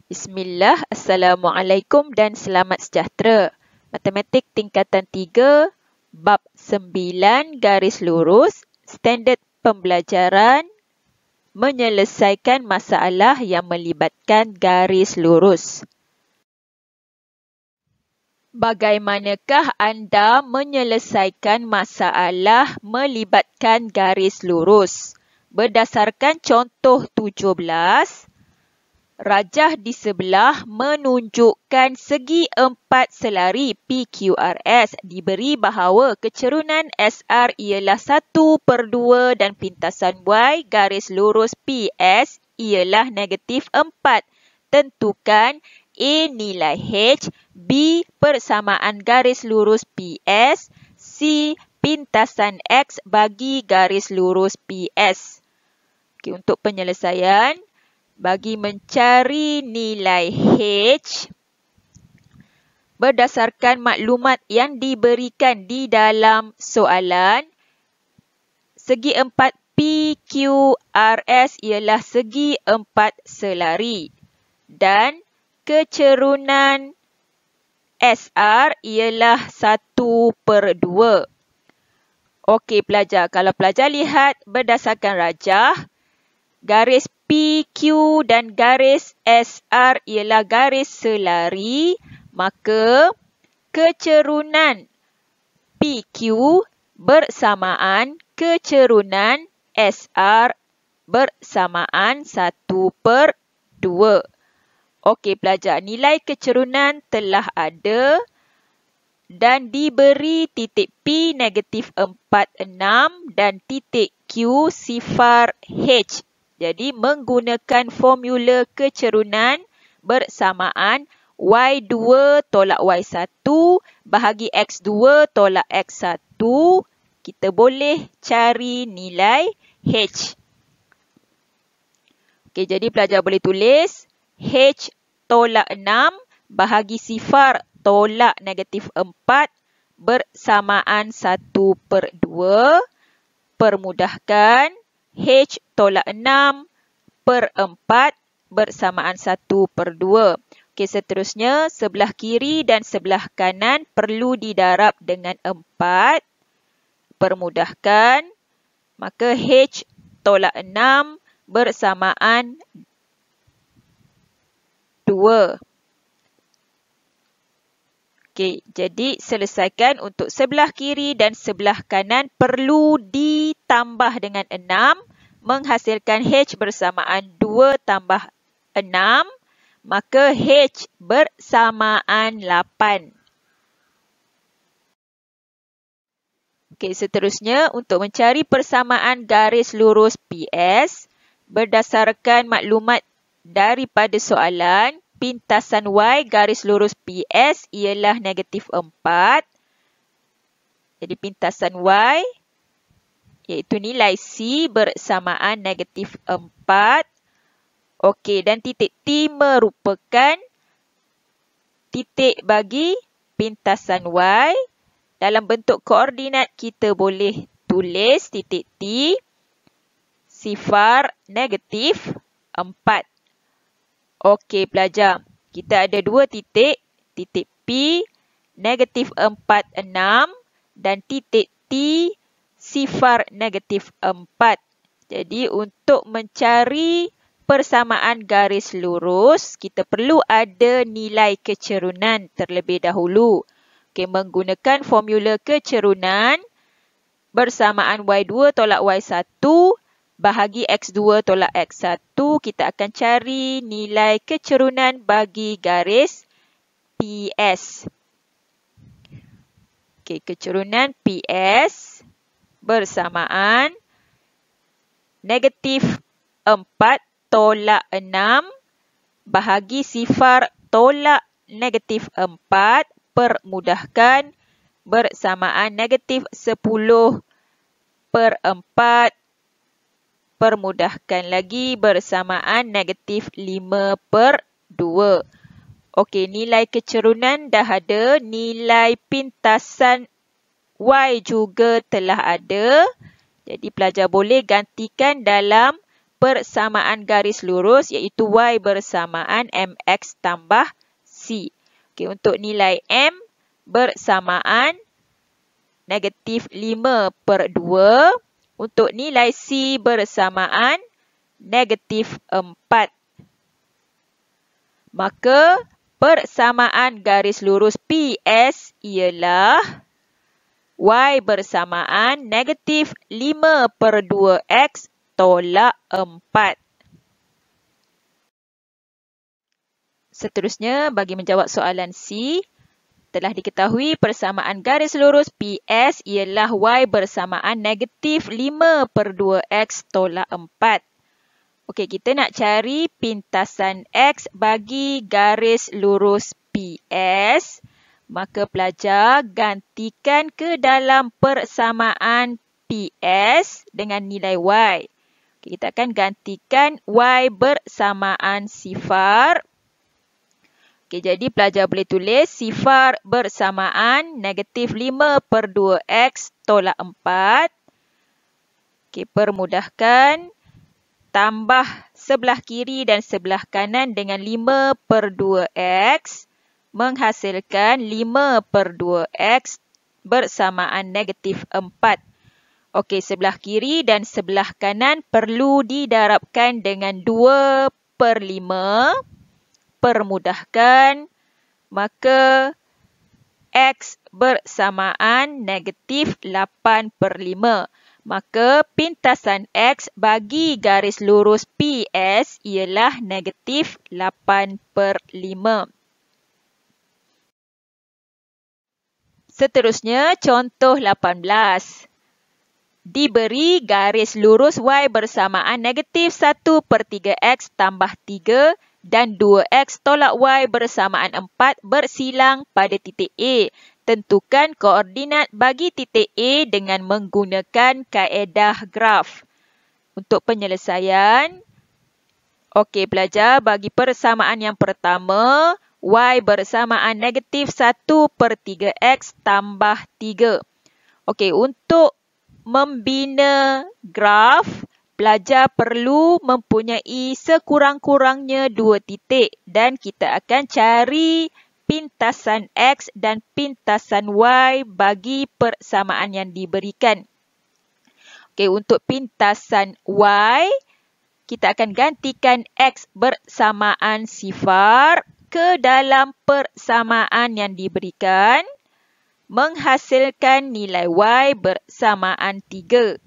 Bismillah, Assalamualaikum dan selamat sejahtera. Matematik tingkatan 3, bab 9 garis lurus, standard pembelajaran, menyelesaikan masalah yang melibatkan garis lurus. Bagaimanakah anda menyelesaikan masalah melibatkan garis lurus? Berdasarkan contoh 17, rajah di sebelah menunjukkan segi empat selari PQRS diberi bahawa kecerunan SR ialah 1/2 dan pintasan Y garis lurus PS ialah negatif 4. Tentukan A nilai H, B persamaan garis lurus PS, C pintasan X bagi garis lurus PS. Okey, untuk penyelesaian, bagi mencari nilai H berdasarkan maklumat yang diberikan di dalam soalan, segi empat PQRS ialah segi empat selari dan kecerunan SR ialah 1/2. Okey pelajar, kalau pelajar lihat berdasarkan rajah, garis PQ dan garis SR ialah garis selari, maka kecerunan PQ bersamaan kecerunan SR bersamaan 1/2. Okey pelajar, nilai kecerunan telah ada dan diberi titik P negatif 46 dan titik Q sifar H. Jadi, menggunakan formula kecerunan bersamaan Y2 tolak Y1 bahagi X2 tolak X1, kita boleh cari nilai H. Okey, jadi pelajar boleh tulis H tolak 6 bahagi sifar tolak negatif 4 bersamaan 1/2. Permudahkan, H tolak 6/4 bersamaan 1/2. Okey, seterusnya sebelah kiri dan sebelah kanan perlu didarab dengan 4. Permudahkan, maka H tolak 6 bersamaan 2. Okey, jadi selesaikan untuk sebelah kiri dan sebelah kanan perlu ditambah dengan 6, menghasilkan H bersamaan 2 tambah 6, maka H bersamaan 8. Okey, seterusnya untuk mencari persamaan garis lurus PS, berdasarkan maklumat daripada soalan, pintasan Y garis lurus PS ialah negatif 4. Jadi pintasan Y iaitu nilai C bersamaan negatif 4. Okey, dan titik T merupakan titik bagi pintasan Y. Dalam bentuk koordinat kita boleh tulis titik T sifar negatif 4. Okey pelajar, kita ada dua titik, titik P negatif 46 dan titik T sifar negatif 4. Jadi untuk mencari persamaan garis lurus, kita perlu ada nilai kecerunan terlebih dahulu. Okey, menggunakan formula kecerunan bersamaan Y2 tolak Y1 bahagi X2 tolak X1, kita akan cari nilai kecerunan bagi garis PS. Okey, kecerunan PS bersamaan negatif 4 tolak 6 bahagi sifar tolak negatif 4, permudahkan, bersamaan negatif 10/4, permudahkan lagi, bersamaan negatif 5/2. Okey, nilai kecerunan dah ada, nilai pintasan Y juga telah ada. Jadi pelajar boleh gantikan dalam persamaan garis lurus iaitu Y bersamaan MX tambah C. Okey, untuk nilai M bersamaan negatif 5/2. Untuk nilai C bersamaan negatif 4. Maka persamaan garis lurus PS ialah Y bersamaan negatif 5/2X tolak 4. Seterusnya, bagi menjawab soalan C, telah diketahui persamaan garis lurus PS ialah Y bersamaan negatif 5/2X tolak 4. Okey, kita nak cari pintasan X bagi garis lurus PS. Maka pelajar gantikan ke dalam persamaan PS dengan nilai Y. Okay, kita akan gantikan Y bersamaan sifar. Okay, jadi pelajar boleh tulis sifar bersamaan negatif 5/2X tolak 4. Okay, permudahkan. Tambah sebelah kiri dan sebelah kanan dengan 5/2X. Menghasilkan 5/2X bersamaan negatif 4. Okey, sebelah kiri dan sebelah kanan perlu didarabkan dengan 2/5. Permudahkan. Maka X bersamaan negatif 8/5. Maka pintasan X bagi garis lurus PS ialah negatif 8/5. Seterusnya, contoh 18. Diberi garis lurus Y bersamaan negatif 1/3X tambah 3 dan 2X tolak Y bersamaan 4 bersilang pada titik A. Tentukan koordinat bagi titik A dengan menggunakan kaedah graf. Untuk penyelesaian, okey pelajar, bagi persamaan yang pertama, Y bersamaan negatif 1/3X tambah 3. Okey, untuk membina graf, pelajar perlu mempunyai sekurang-kurangnya 2 titik dan kita akan cari pintasan X dan pintasan Y bagi persamaan yang diberikan. Okey, untuk pintasan Y, kita akan gantikan X bersamaan sifar ke dalam persamaan yang diberikan, menghasilkan nilai Y bersamaan 3.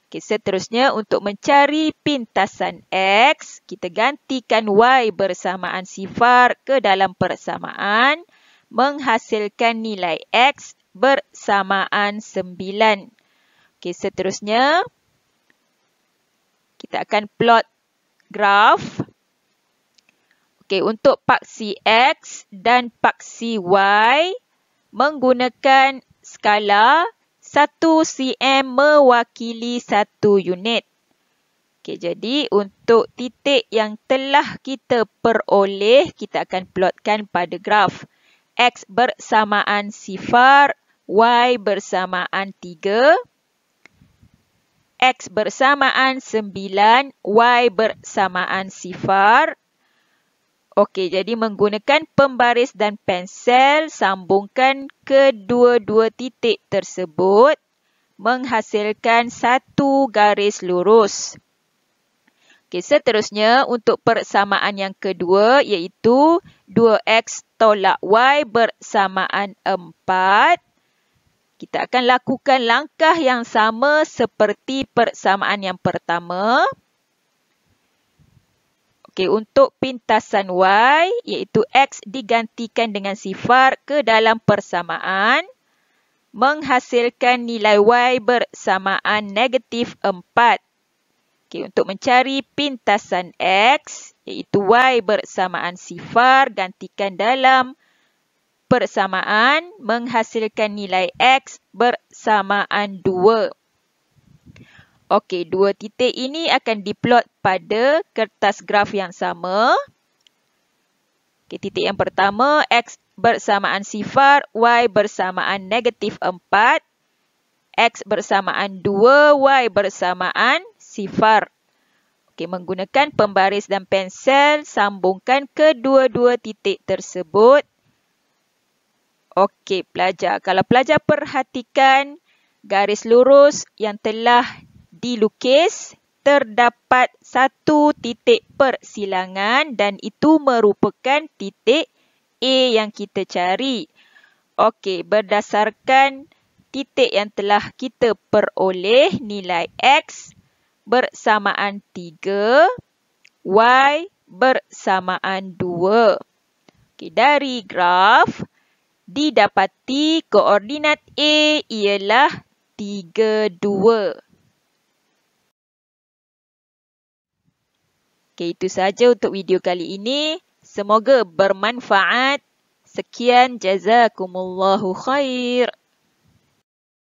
Okay, seterusnya, untuk mencari pintasan X, kita gantikan Y bersamaan sifar ke dalam persamaan, menghasilkan nilai X bersamaan 9. Okay, seterusnya, kita akan plot graf. Okey, untuk paksi X dan paksi Y menggunakan skala 1 cm mewakili 1 unit. Okey, jadi untuk titik yang telah kita peroleh, kita akan plotkan pada graf. X bersamaan sifar, Y bersamaan 3. X bersamaan 9, Y bersamaan sifar. Okey, jadi menggunakan pembaris dan pensel, sambungkan kedua-dua titik tersebut menghasilkan satu garis lurus. Okey, seterusnya untuk persamaan yang kedua iaitu 2X tolak Y bersamaan 4. Kita akan lakukan langkah yang sama seperti persamaan yang pertama. Okey, untuk pintasan Y, iaitu X digantikan dengan sifar ke dalam persamaan, menghasilkan nilai Y bersamaan negatif 4. Okey, untuk mencari pintasan X, iaitu Y bersamaan sifar, gantikan dalam persamaan, menghasilkan nilai X bersamaan 2. Okey, dua titik ini akan diplot pada kertas graf yang sama. Okey, titik yang pertama, X bersamaan sifar, Y bersamaan negatif 4. X bersamaan 2, Y bersamaan sifar. Okey, menggunakan pembaris dan pensel, sambungkan kedua-dua titik tersebut. Okey, pelajar. Kalau pelajar perhatikan garis lurus yang telah dilukis, terdapat satu titik persilangan dan itu merupakan titik A yang kita cari. Okey, berdasarkan titik yang telah kita peroleh, nilai X bersamaan 3, Y bersamaan 2. Okey, dari graf, didapati koordinat A ialah 3, 2. Okey, itu sahaja untuk video kali ini. Semoga bermanfaat. Sekian, jazakumullahu khair.